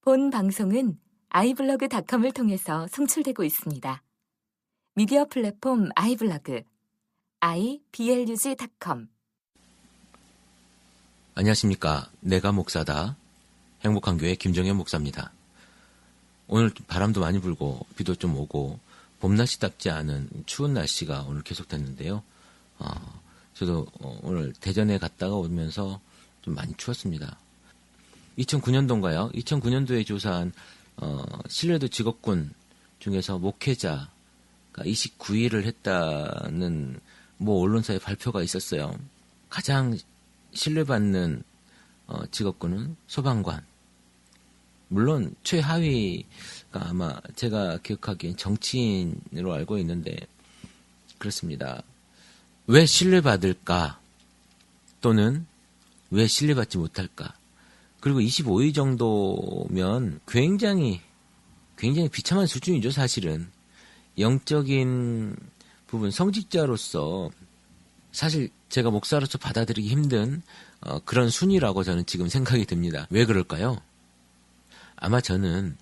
본 방송은 iblog.com을 통해서 송출되고 있습니다. 미디어 플랫폼 iblog, iblog.com. 안녕하십니까. 내가 목사다. 행복한 교회 김정현 목사입니다. 오늘 바람도 많이 불고 비도 좀 오고 봄날씨답지 않은 추운 날씨가 오늘 계속됐는데요. 저도 오늘 대전에 갔다가 오면서 좀 많이 추웠습니다. 2009년도인가요? 2009년도에 조사한 신뢰도 직업군 중에서 목회자가 29위를 했다는 언론사의 발표가 있었어요. 가장 신뢰받는 직업군은 소방관. 물론 최하위가 아마 제가 기억하기엔 정치인으로 알고 있는데 그렇습니다. 왜 신뢰받을까? 또는 왜 신뢰받지 못할까? 그리고 25위 정도면 굉장히 비참한 수준이죠, 사실은. 영적인 부분, 성직자로서 사실 제가 목사로서 받아들이기 힘든 그런 순위라고 저는 지금 생각이 듭니다. 왜 그럴까요? 아마 저는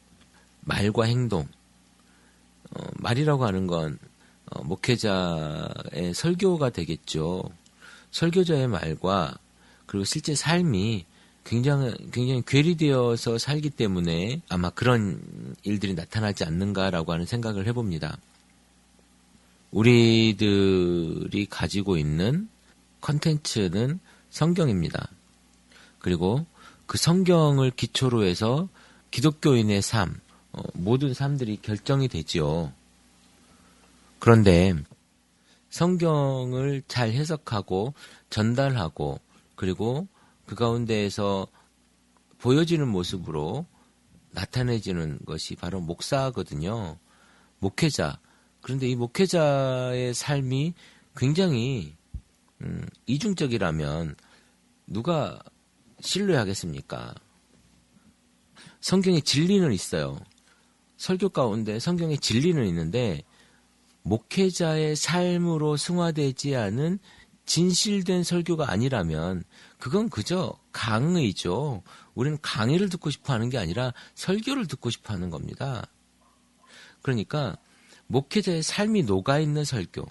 말과 행동, 말이라고 하는 건 목회자의 설교가 되겠죠. 설교자의 말과 그리고 실제 삶이 굉장히 괴리되어서 살기 때문에 아마 그런 일들이 나타나지 않는가라고 하는 생각을 해봅니다. 우리들이 가지고 있는 컨텐츠는 성경입니다. 그리고 그 성경을 기초로 해서 기독교인의 삶, 모든 삶들이 결정이 되지요. 그런데 성경을 잘 해석하고 전달하고 그리고 그 가운데에서 보여지는 모습으로 나타내지는 것이 바로 목사거든요. 목회자. 그런데 이 목회자의 삶이 굉장히 이중적이라면 누가 신뢰하겠습니까? 성경에 진리는 있어요. 설교 가운데 성경에 진리는 있는데 목회자의 삶으로 승화되지 않은 진실된 설교가 아니라면 그건 그저 강의죠. 우리는 강의를 듣고 싶어 하는 게 아니라 설교를 듣고 싶어 하는 겁니다. 그러니까 목회자의 삶이 녹아있는 설교,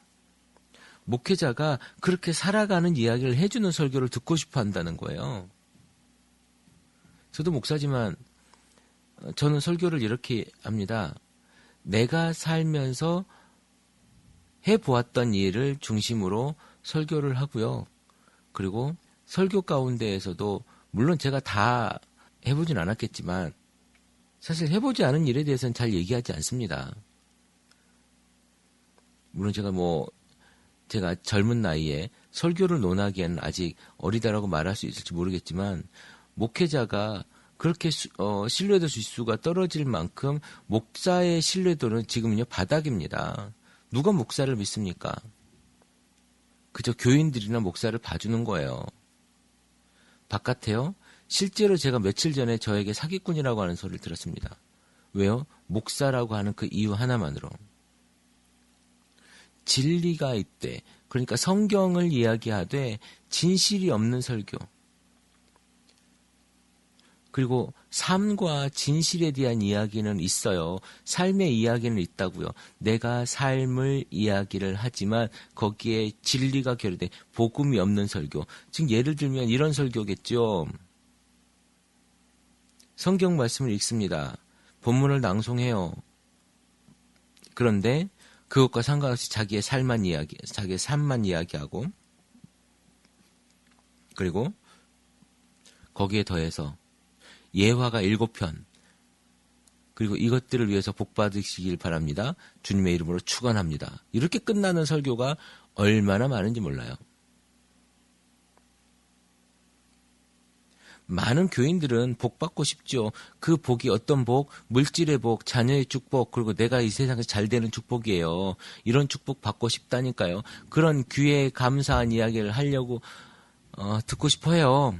목회자가 그렇게 살아가는 이야기를 해주는 설교를 듣고 싶어 한다는 거예요. 저도 목사지만 저는 설교를 이렇게 합니다. 내가 살면서 해보았던 일을 중심으로 설교를 하고요. 그리고 설교 가운데에서도 물론 제가 다 해보진 않았겠지만 사실 해보지 않은 일에 대해서는 잘 얘기하지 않습니다. 물론 제가 젊은 나이에 설교를 논하기에는 아직 어리다라고 말할 수 있을지 모르겠지만 목회자가 그렇게 신뢰도 지수가 떨어질 만큼 목사의 신뢰도는 지금은요 바닥입니다. 누가 목사를 믿습니까? 그저 교인들이나 목사를 봐주는 거예요. 바깥에요. 실제로 제가 며칠 전에 저에게 사기꾼이라고 하는 소리를 들었습니다. 왜요? 목사라고 하는 그 이유 하나만으로. 진리가 있대. 그러니까 성경을 이야기하되 진실이 없는 설교. 그리고 삶과 진실에 대한 이야기는 있어요. 삶의 이야기는 있다고요. 내가 삶을 이야기를 하지만 거기에 진리가 결여돼 복음이 없는 설교. 지금 예를 들면 이런 설교겠죠. 성경 말씀을 읽습니다. 본문을 낭송해요. 그런데 그것과 상관없이 자기의 삶만 이야기하고 그리고 거기에 더해서 예화가 7편 그리고 이것들을 위해서 복 받으시길 바랍니다. 주님의 이름으로 축원합니다. 이렇게 끝나는 설교가 얼마나 많은지 몰라요. 많은 교인들은 복 받고 싶죠. 그 복이 어떤 복? 물질의 복, 자녀의 축복, 그리고 내가 이 세상에서 잘 되는 축복이에요. 이런 축복 받고 싶다니까요. 그런 귀에 감사한 이야기를 하려고 듣고 싶어요.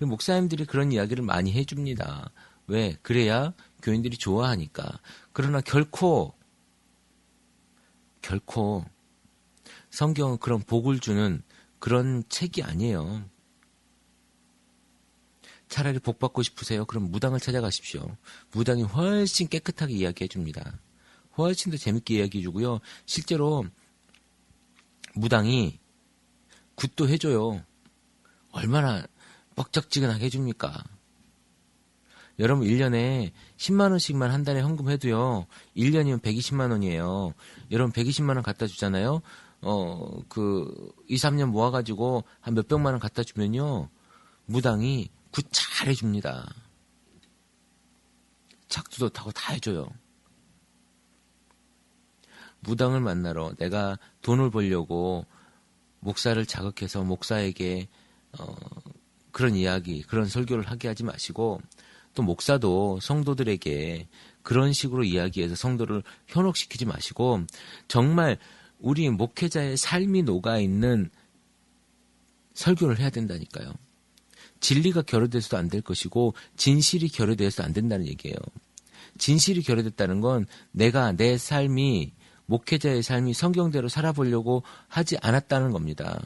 목사님들이 그런 이야기를 많이 해줍니다. 왜? 그래야 교인들이 좋아하니까. 그러나 결코 성경은 그런 복을 주는 그런 책이 아니에요. 차라리 복 받고 싶으세요? 그럼 무당을 찾아가십시오. 무당이 훨씬 깨끗하게 이야기해 줍니다. 훨씬 더 재밌게 이야기해 주고요. 실제로 무당이 굿도 해줘요. 얼마나 뻑적지근하게 해줍니까? 여러분 1년에 10만 원씩만 한 달에 헌금해도요. 1년이면 120만 원이에요. 여러분 120만 원 갖다 주잖아요. 2, 3년 모아가지고 한 몇백만 원 갖다 주면요. 무당이 굿 잘 해줍니다. 착두도 타고 다 해줘요. 무당을 만나러 내가 돈을 벌려고 목사를 자극해서 목사에게 그런 이야기, 그런 설교를 하게 하지 마시고 또 목사도 성도들에게 그런 식으로 이야기해서 성도를 현혹시키지 마시고 정말 우리 목회자의 삶이 녹아있는 설교를 해야 된다니까요. 진리가 결여돼서도 안 될 것이고 진실이 결여돼서도 안 된다는 얘기예요. 진실이 결여됐다는 건 내가 내 삶이 목회자의 삶이 성경대로 살아보려고 하지 않았다는 겁니다.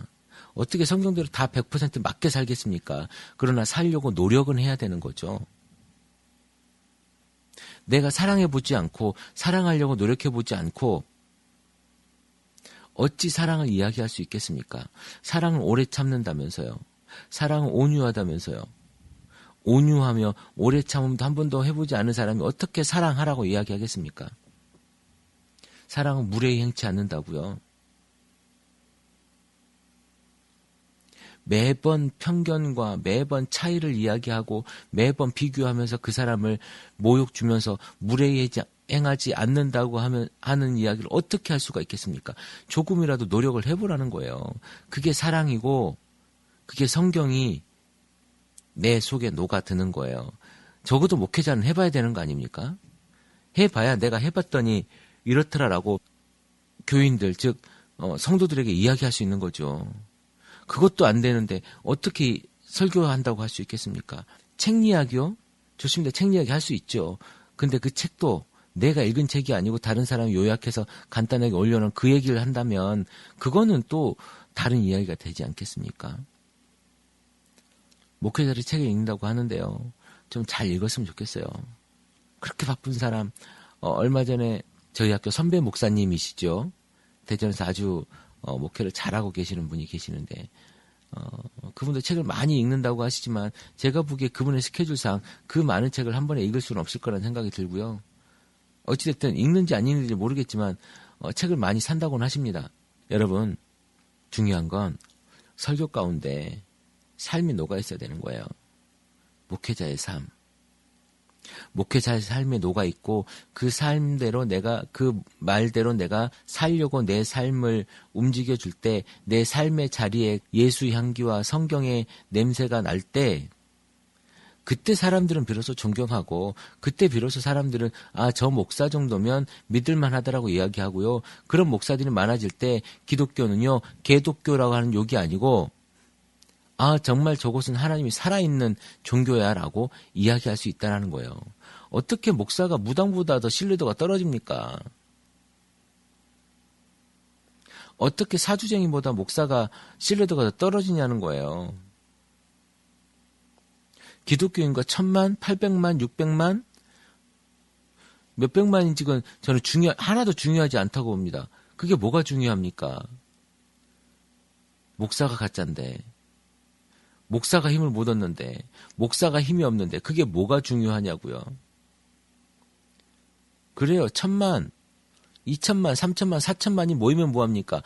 어떻게 성경대로 다 100% 맞게 살겠습니까? 그러나 살려고 노력은 해야 되는 거죠. 내가 사랑해보지 않고 사랑하려고 노력해보지 않고 어찌 사랑을 이야기할 수 있겠습니까? 사랑은 오래 참는다면서요. 사랑은 온유하다면서요. 온유하며 오래 참음도 한 번도 해보지 않은 사람이 어떻게 사랑하라고 이야기하겠습니까? 사랑은 무례히 행치 않는다고요. 매번 편견과 매번 차이를 이야기하고 매번 비교하면서 그 사람을 모욕 주면서 무례히 행하지 않는다고 하는 이야기를 어떻게 할 수가 있겠습니까? 조금이라도 노력을 해보라는 거예요. 그게 사랑이고 그게 성경이 내 속에 녹아드는 거예요. 적어도 목회자는 해봐야 되는 거 아닙니까? 해봐야 내가 해봤더니 이렇더라라고 교인들 즉 성도들에게 이야기할 수 있는 거죠. 그것도 안 되는데 어떻게 설교한다고 할 수 있겠습니까? 책 이야기요? 좋습니다. 책 이야기 할 수 있죠. 근데 그 책도 내가 읽은 책이 아니고 다른 사람이 요약해서 간단하게 올려놓은 그 얘기를 한다면 그거는 또 다른 이야기가 되지 않겠습니까? 목회자들이 책을 읽는다고 하는데요. 좀 잘 읽었으면 좋겠어요. 그렇게 바쁜 사람 얼마 전에 저희 학교 선배 목사님이시죠. 대전에서 아주 목회를 잘하고 계시는 분이 계시는데 그분도 책을 많이 읽는다고 하시지만 제가 보기에 그분의 스케줄상 그 많은 책을 한 번에 읽을 수는 없을 거라는 생각이 들고요. 어찌됐든 읽는지 안 읽는지 모르겠지만 책을 많이 산다고는 하십니다. 여러분 중요한 건 설교 가운데 삶이 녹아있어야 되는 거예요. 목회자의 삶. 목회자의 삶에 녹아있고 그 삶대로 내가 그 말대로 내가 살려고 내 삶을 움직여줄 때 내 삶의 자리에 예수 향기와 성경의 냄새가 날 때 그때 사람들은 비로소 존경하고 그때 비로소 사람들은 저 목사 정도면 믿을만 하다라고 이야기하고요. 그런 목사들이 많아질 때 기독교는요. 개독교라고 하는 욕이 아니고 정말 저곳은 하나님이 살아있는 종교야 라고 이야기할 수 있다는 거예요. 어떻게 목사가 무당보다 더 신뢰도가 떨어집니까? 어떻게 사주쟁이보다 목사가 신뢰도가 더 떨어지냐는 거예요. 기독교인과 1000만, 800만, 600만, 몇백만인지는 저는 하나도 중요하지 않다고 봅니다. 그게 뭐가 중요합니까? 목사가 가짜인데. 목사가 힘을 못 얻는데, 목사가 힘이 없는데 그게 뭐가 중요하냐고요. 그래요. 1000만, 2000만, 3000만, 4000만이 모이면 뭐합니까?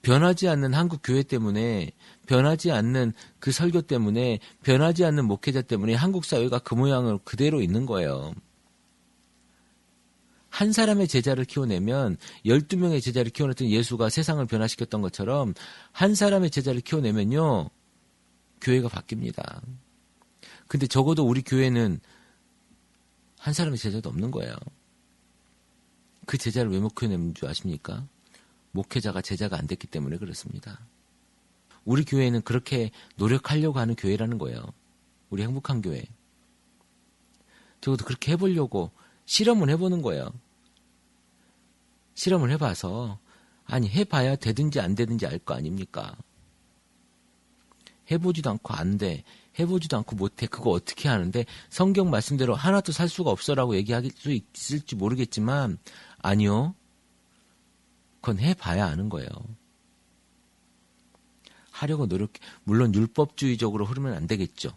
변하지 않는 한국 교회 때문에, 변하지 않는 그 설교 때문에, 변하지 않는 목회자 때문에 한국 사회가 그 모양으로 그대로 있는 거예요. 한 사람의 제자를 키워내면 12명의 제자를 키워냈던 예수가 세상을 변화시켰던 것처럼 한 사람의 제자를 키워내면요. 교회가 바뀝니다. 근데 적어도 우리 교회는 한 사람의 제자도 없는 거예요. 그 제자를 왜 못 키워내는 줄 아십니까? 목회자가 제자가 안 됐기 때문에 그렇습니다. 우리 교회는 그렇게 노력하려고 하는 교회라는 거예요. 우리 행복한 교회. 적어도 그렇게 해보려고 실험을 해보는 거예요. 실험을 해봐서 해봐야 되든지 안 되든지 알 거 아닙니까? 해보지도 않고 안 돼. 해보지도 않고 못해. 그거 어떻게 하는데 성경 말씀대로 하나도 살 수가 없어라고 얘기할 수 있을지 모르겠지만 아니요. 그건 해봐야 아는 거예요. 하려고 물론 율법주의적으로 흐르면 안 되겠죠.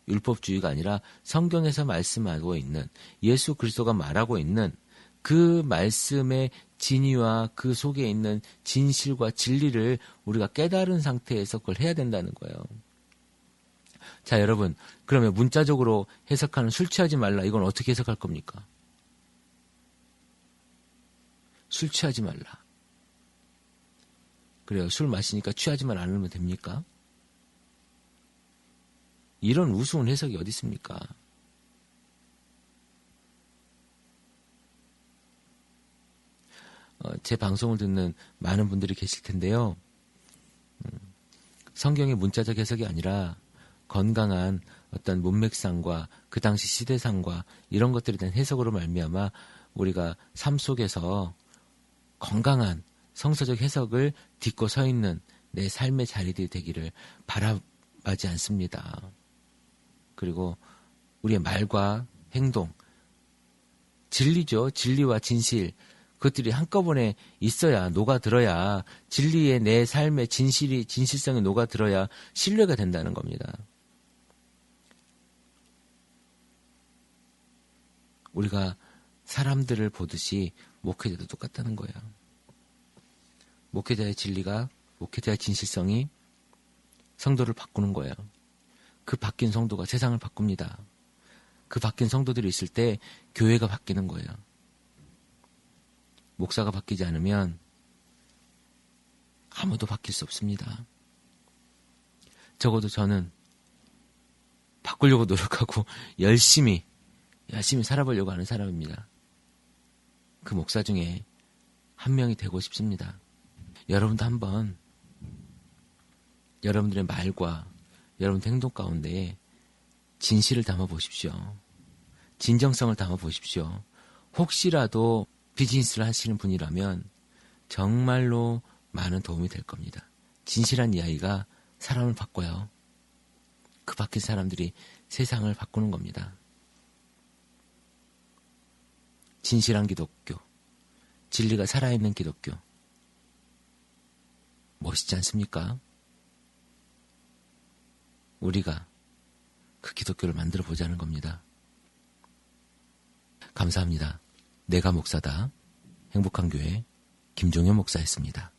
율법주의가 아니라 성경에서 말씀하고 있는 예수 그리스도가 말하고 있는 그 말씀의 진위와 그 속에 있는 진실과 진리를 우리가 깨달은 상태에서 그걸 해야 된다는 거예요. 자, 여러분, 그러면 문자적으로 해석하는 술 취하지 말라. 이건 어떻게 해석할 겁니까? 술 취하지 말라. 그래요. 술 마시니까 취하지만 않으면 됩니까? 이런 우스운 해석이 어디 있습니까? 제 방송을 듣는 많은 분들이 계실 텐데요. 성경의 문자적 해석이 아니라 건강한 어떤 문맥상과 그 당시 시대상과 이런 것들에 대한 해석으로 말미암아 우리가 삶 속에서 건강한 성서적 해석을 딛고 서 있는 내 삶의 자리들이 되기를 바라지 않습니다. 그리고 우리의 말과 행동, 진리죠. 진리와 진실, 그것들이 한꺼번에 있어야, 녹아들어야, 진리의 내 삶의 진실성이 녹아들어야 신뢰가 된다는 겁니다. 우리가 사람들을 보듯이 목회자도 똑같다는 거예요. 목회자의 진리가, 목회자의 진실성이 성도를 바꾸는 거예요. 그 바뀐 성도가 세상을 바꿉니다. 그 바뀐 성도들이 있을 때 교회가 바뀌는 거예요. 목사가 바뀌지 않으면 아무도 바뀔 수 없습니다. 적어도 저는 바꾸려고 노력하고 열심히 살아보려고 하는 사람입니다. 그 목사 중에 한 명이 되고 싶습니다. 여러분도 한번 여러분들의 말과 여러분의 행동 가운데 진실을 담아 보십시오. 진정성을 담아 보십시오. 혹시라도 비즈니스를 하시는 분이라면 정말로 많은 도움이 될 겁니다. 진실한 이야기가 사람을 바꿔요. 그 바뀐 사람들이 세상을 바꾸는 겁니다. 진실한 기독교, 진리가 살아있는 기독교, 멋있지 않습니까? 우리가 그 기독교를 만들어 보자는 겁니다. 감사합니다. 내가 목사다. 행복한 교회 김종현 목사였습니다.